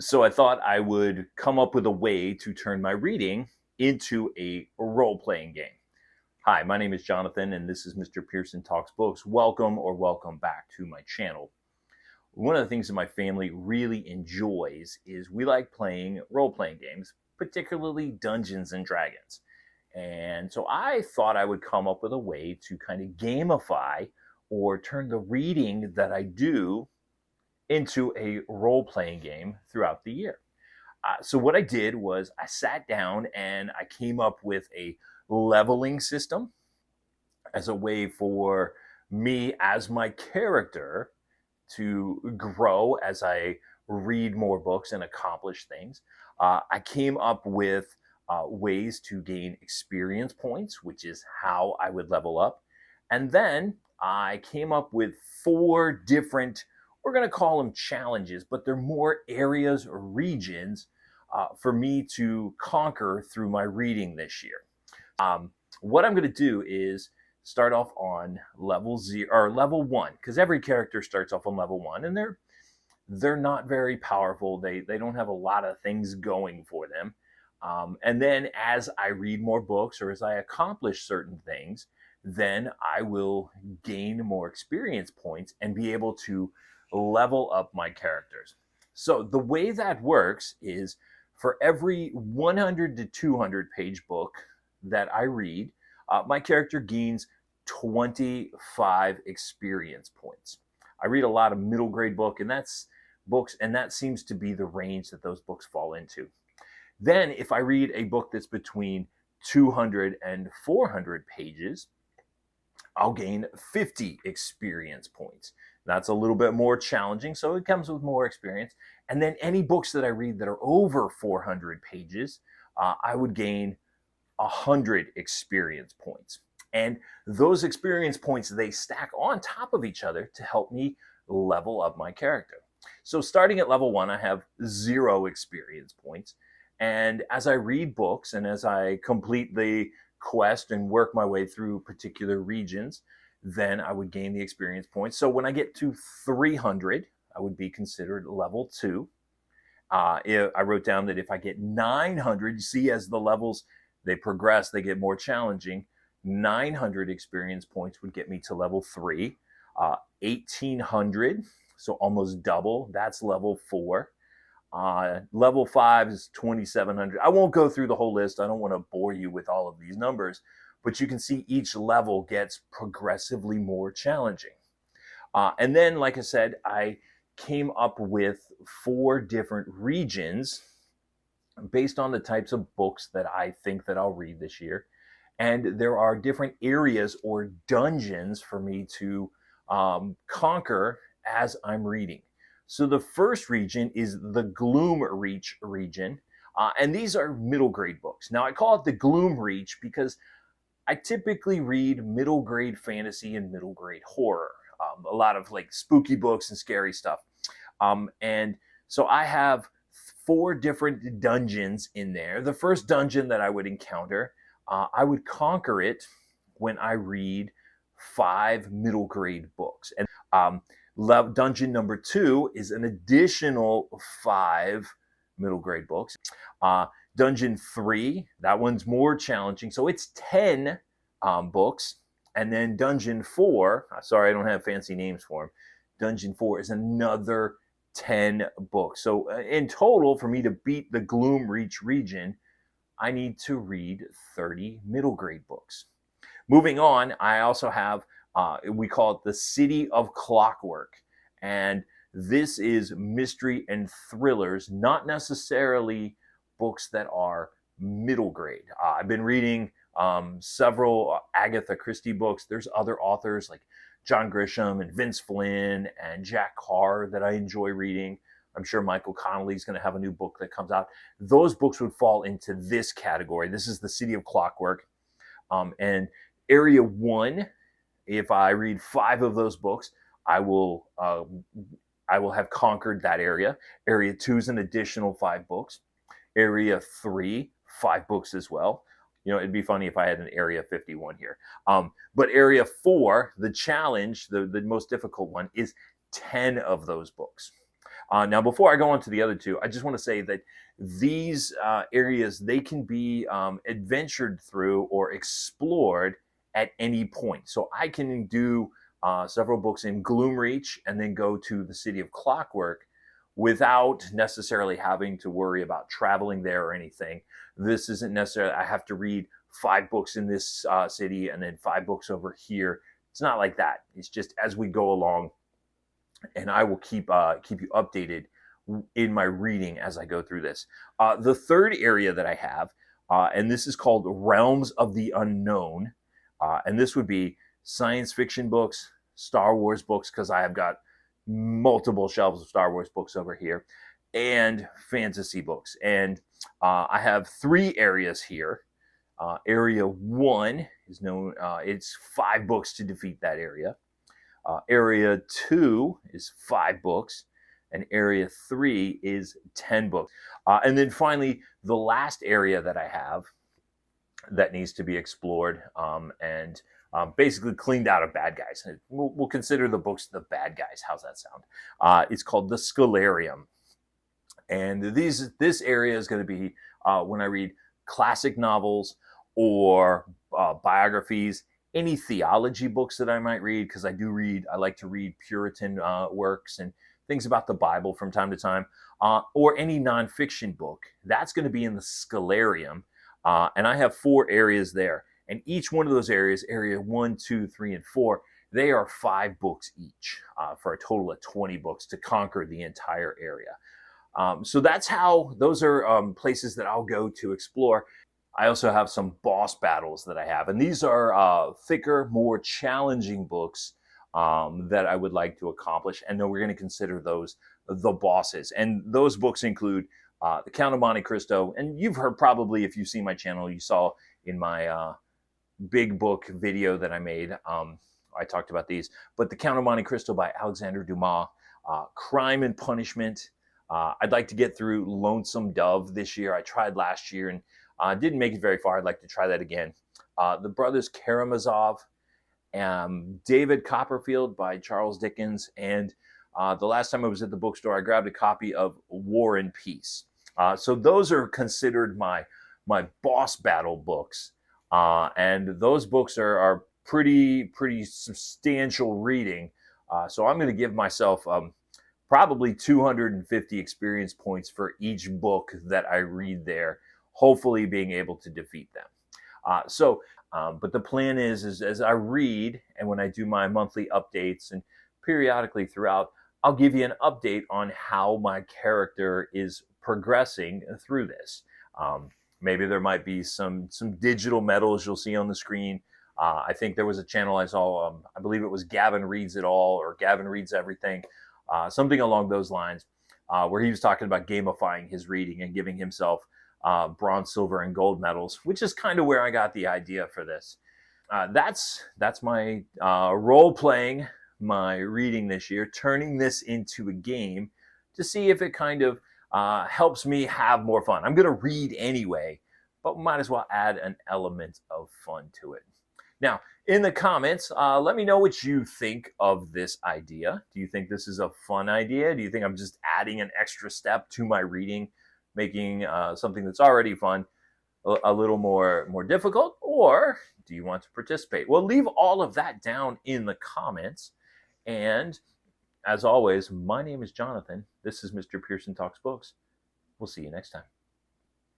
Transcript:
So I thought I would come up with a way to turn my reading into a role-playing game. Hi, my name is Jonathan, and this is Mr. Pearson Talks Books. Welcome back to my channel. One of the things that my family really enjoys is we like playing role-playing games, particularly Dungeons and Dragons. And so I thought I would come up with a way to kind of gamify or turn the reading that I do into a role-playing game throughout the year. So what I did was I sat down and I came up with a leveling system as a way for me as my character to grow as I read more books and accomplish things. I came up with ways to gain experience points, which is how I would level up. And then I came up with 4 different, we're going to call them challenges, but they're more areas or regions for me to conquer through my reading this year. What I'm going to do is start off on level 0 or level 1, because every character starts off on level 1, and they're not very powerful. They don't have a lot of things going for them. And then as I read more books or as I accomplish certain things, then I will gain more experience points and be able to level up my characters. So the way that works is for every 100 to 200 page book that I read, my character gains 25 experience points. I read a lot of middle grade books, and that seems to be the range that those books fall into. Then if I read a book that's between 200 and 400 pages, I'll gain 50 experience points. That's a little bit more challenging, so it comes with more experience. And then any books that I read that are over 400 pages, I would gain 100 experience points. And those experience points, they stack on top of each other to help me level up my character. So starting at level 1, I have 0 experience points. And as I read books and as I complete the quest and work my way through particular regions, then I would gain the experience points. So when I get to 300, I would be considered level 2. I wrote down that if I get 900, you see as the levels, they progress, they get more challenging. 900 experience points would get me to level 3. 1800, so almost double, that's level 4. Level 5 is 2700. I won't go through the whole list. I don't want to bore you with all of these numbers, but you can see each level gets progressively more challenging. And then, like I said, I came up with 4 different regions based on the types of books that I think that I'll read this year. And there are different areas or dungeons for me to conquer as I'm reading. So the first region is the Gloom Reach region. And these are middle grade books. Now I call it the Gloom Reach because I typically read middle grade fantasy and middle grade horror. A lot of like spooky books and scary stuff. And so I have 4 different dungeons in there. The first dungeon that I would encounter, I would conquer it when I read 5 middle grade books. And dungeon number 2 is an additional 5 middle grade books. Dungeon 3, that one's more challenging. So it's 10 books. And then dungeon 4, sorry, I don't have fancy names for them. Dungeon 4 is another 10 books. So in total, for me to beat the Gloom Reach region, I need to read 30 middle grade books. Moving on, I also have, we call it the City of Clockwork. And this is mystery and thrillers, not necessarily books that are middle grade. I've been reading several Agatha Christie books. There's other authors like John Grisham and Vince Flynn and Jack Carr that I enjoy reading. I'm sure Michael Connelly is going to have a new book that comes out. Those books would fall into this category. This is the City of Clockwork. And Area 1, if I read 5 of those books, I will have conquered that area. Area 2 is an additional 5 books. Area 3, 5 books as well. You know, it'd be funny if I had an Area 51 here. But Area 4, the challenge, the most difficult one, is 10 of those books. Now, before I go on to the other two, I just want to say that these areas, they can be adventured through or explored at any point. So I can do several books in Gloomreach and then go to the City of Clockwork without necessarily having to worry about traveling there or anything. This isn't necessarily, I have to read 5 books in this city and then 5 books over here. It's not like that. It's just as we go along, and I will keep you updated in my reading as I go through this. The third area that I have, and this is called Realms of the Unknown, and this would be science fiction books, Star Wars books, because I have got multiple shelves of Star Wars books over here, and fantasy books. And I have 3 areas here. Area 1 is known, it's 5 books to defeat that area. Area 2 is 5 books, and Area 3 is 10 books. And then finally, the last area that I have that needs to be explored and basically cleaned out of bad guys. We'll consider the books the bad guys. How's that sound? It's called the Scholarium. And this area is going to be when I read classic novels or biographies, any theology books that I might read, because I like to read Puritan works and things about the Bible from time to time, or any nonfiction book. That's going to be in the Scholarium. And I have 4 areas there. And each one of those areas, area 1, 2, 3, and 4, they are 5 books each for a total of 20 books to conquer the entire area. So that's how, those are places that I'll go to explore. I also have some boss battles that I have, and these are thicker, more challenging books that I would like to accomplish, and then we're going to consider those the bosses. And those books include The Count of Monte Cristo, and you've heard probably, if you've seen my channel, you saw in my big book video that I made, I talked about these, but The Count of Monte Cristo by Alexander Dumas, Crime and Punishment. I'd like to get through Lonesome Dove this year. I tried last year and didn't make it very far. I'd like to try that again. The Brothers Karamazov, David Copperfield by Charles Dickens, and the last time I was at the bookstore, I grabbed a copy of War and Peace. So those are considered my boss battle books, and those books are pretty substantial reading. So I'm going to give myself probably 250 experience points for each book that I read there, hopefully being able to defeat them. But the plan is as I read and when I do my monthly updates and periodically throughout, I'll give you an update on how my character is progressing through this. Maybe there might be some digital medals you'll see on the screen. I think there was a channel I saw, I believe it was Gavin Reads It All or Gavin Reads Everything, something along those lines, where he was talking about gamifying his reading and giving himself bronze, silver, and gold medals, which is kind of where I got the idea for this. That's my role-playing, my reading this year, turning this into a game to see if it kind of helps me have more fun. I'm going to read anyway, but might as well add an element of fun to it. Now, in the comments, let me know what you think of this idea. Do you think this is a fun idea? Do you think I'm just adding an extra step to my reading, making something that's already fun a little more difficult? Or do you want to participate? Well, leave all of that down in the comments. And as always, my name is Jonathan. This is Mr. Pearson Talks Books. We'll see you next time.